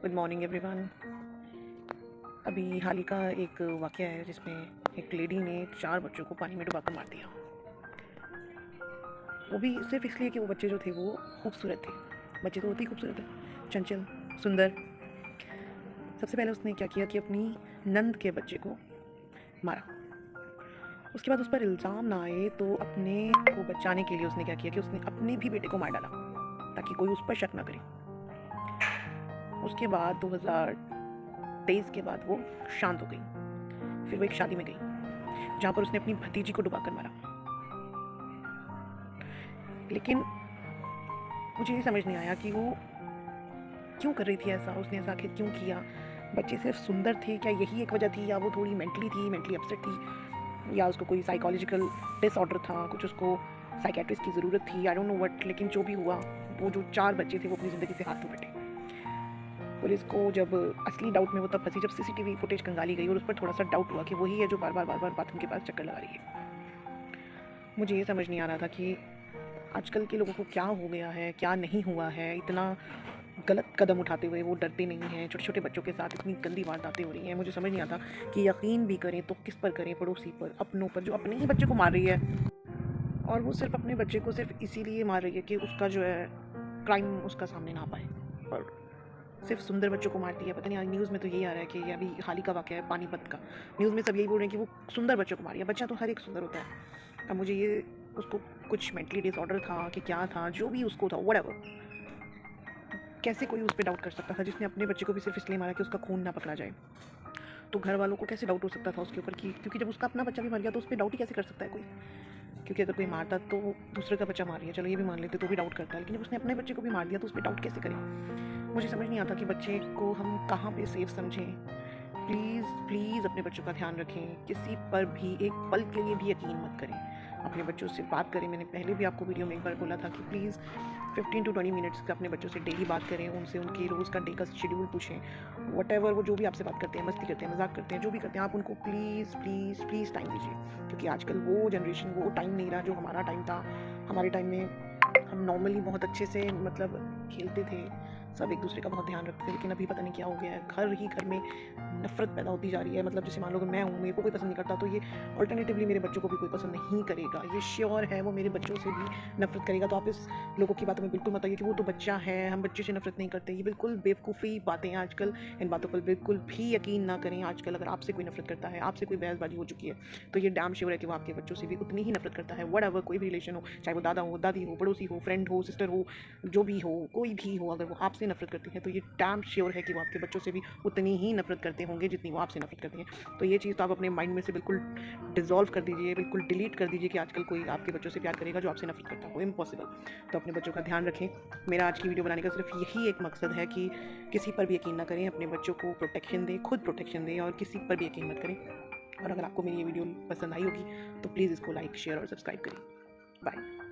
Good morning everyone. अभी हाल ही का एक वाक़या है जिसमें एक लेडी ने 4 बच्चों को पानी में डुबाकर मार दिया। वो भी सिर्फ इसलिए कि वो बच्चे जो थे वो खूबसूरत थे। बच्चे तो होते ही खूबसूरत है, चंचल, सुंदर। सबसे पहले उसने क्या किया कि अपनी नंद के बच्चे को मारा। उसके बाद उस पर इल्ज़ाम ना आए तो अपने को बचाने के लिए उसने क्या किया कि उसने अपने भी बेटे को मार डाला ताकि कोई उस पर शक ना करे। उसके बाद 2023 के बाद वो शांत हो गई। फिर वो एक शादी में गई जहाँ पर उसने अपनी भतीजी को डुबाकर मारा। लेकिन मुझे ये समझ नहीं आया कि वो क्यों कर रही थी ऐसा। उसने ऐसा आखिर क्यों किया? बच्चे सिर्फ सुंदर थे क्या, यही एक वजह थी? या वो थोड़ी मेंटली अपसेट थी, या उसको कोई साइकोलॉजिकल डिसऑर्डर था, कुछ उसको साइकेट्रिस्ट की ज़रूरत थी, आई डोंट नो व्हाट। लेकिन जो भी हुआ, वो जो 4 बच्चे थे वो अपनी ज़िंदगी से हाथ धो बैठे। पुलिस को जब असली डाउट में वो तब फंसी जब सीसीटीवी फुटेज कंगाली गई और उस पर थोड़ा सा डाउट हुआ कि वही है जो बार बार बाथरूम के पास चक्कर लगा रही है। मुझे ये समझ नहीं आ रहा था कि आजकल के लोगों को क्या हो गया है, क्या नहीं हुआ है। इतना गलत कदम उठाते हुए वो डरते नहीं हैं। छोटे छोटे बच्चों के साथ इतनी गंदी वारदातें हो रही हैं। मुझे समझ नहीं आता कि यकीन भी करें तो किस पर करें, पड़ोसी पर, अपनों पर, जो अपने ही बच्चे को मार रही है। और वो सिर्फ अपने बच्चे को सिर्फ इसीलिए मार रही है कि उसका जो है क्राइम उसका सामने ना पाए, और सिर्फ सुंदर बच्चों को मारती है। पता नहीं, न्यूज़ में तो यही आ रहा है कि अभी हाल ही का वाक़या है पानीपत का। न्यूज़ में सब यही बोल रहे हैं कि वो सुंदर बच्चों को मारी है। बच्चा तो हर एक सुंदर होता है। अब मुझे ये, उसको कुछ मेंटली डिसऑर्डर था कि क्या था, जो भी उसको था, व्हाटएवर, कैसे कोई उस पर डाउट कर सकता था जिसने अपने बच्चे को भी सिर्फ इसलिए मारा कि उसका खून ना पकड़ा जाए? तो घर वालों को कैसे डाउट हो सकता था उसके ऊपर कि, क्योंकि जब उसका अपना बच्चा भी मर गया तो उस पर डाउट ही कैसे कर सकता है कोई? क्योंकि अगर कोई मारता तो दूसरे का बच्चा मार लिया, चलो ये भी मान लेते तो भी डाउट करता है, लेकिन जब उसने अपने बच्चे को भी मार दिया तो उस पर डाउट कैसे करें? मुझे समझ नहीं आता कि बच्चे को हम कहाँ पे सेफ समझें। प्लीज़ प्लीज़ अपने बच्चों का ध्यान रखें। किसी पर भी एक पल के लिए भी यकीन मत करें। अपने बच्चों से बात करें। मैंने पहले भी आपको वीडियो में एक बार बोला था कि प्लीज़ 15 to 20 मिनट्स का अपने बच्चों से डेली बात करें। उनसे उनके रोज़ का डे का शेड्यूल पूछें। व्हाटएवर वो जो भी आपसे बात करते हैं, मस्ती करते हैं, मजाक करते हैं, जो भी करते हैं, आप उनको प्लीज़ प्लीज़ प्लीज़ टाइम दीजिए। क्योंकि आजकल वो जनरेशन, वो टाइम नहीं रहा जो हमारा टाइम था। हमारे टाइम में हम नॉर्मली बहुत अच्छे से मतलब खेलते थे, सब एक दूसरे का बहुत ध्यान रखते थे। लेकिन अभी पता नहीं क्या हो गया है, घर ही घर में नफ़रत पैदा होती जा रही है। मतलब जैसे मान लो कि मैं हूँ, मेरे को कोई पसंद नहीं करता तो ये अल्टरनेटिवली मेरे बच्चों को भी कोई पसंद नहीं करेगा। ये श्योर है, वो मेरे बच्चों से भी नफ़रत करेगा। तो आप इस लोगों की बातों में बिल्कुल मत आइए कि वो तो बच्चा है, हम बच्चे से नफ़रत नहीं करते। ये बिल्कुल बेवकूफ़ी बातें हैं आजकल। इन बातों पर बिल्कुल भी यकीन ना करें। आजकल अगर आपसे कोई नफ़रत करता है, आपसे कोई बहसबाजी हो चुकी है, तो ये डैम श्योर है कि वो आपके बच्चों से भी उतनी ही नफ़रत करता है। व्हाटएवर, कोई भी रिलेशन हो, चाहे वो दादा हो, दादी हो, पड़ोसी हो, फ्रेंड हो, सिस्टर हो, जो भी हो, कोई भी हो, अगर वो आपसे नफ़रत करती है तो ये डैम श्योर है कि वो आपके बच्चों से भी उतनी ही नफ़रत करते होंगे जितनी वो आपसे नफ़रत करती हैं। तो ये चीज़ तो आप अपने माइंड में से बिल्कुल डिज़ोल्व कर दीजिए, बिल्कुल डिलीट कर दीजिए कि आजकल कोई आपके बच्चों से प्यार करेगा जो आपसे नफ़रत करता हो। इम्पॉसिबल। तो अपने बच्चों का ध्यान रखें। मेरा आज की वीडियो बनाने का सिर्फ यही एक मकसद है कि किसी पर भी यकीन ना करें, अपने बच्चों को प्रोटेक्शन दें, खुद प्रोटेक्शन दें, और किसी पर भी यकीन मत करें। और अगर आपको मेरी ये वीडियो पसंद आई होगी तो प्लीज़ इसको लाइक, शेयर और सब्सक्राइब करें। बाय।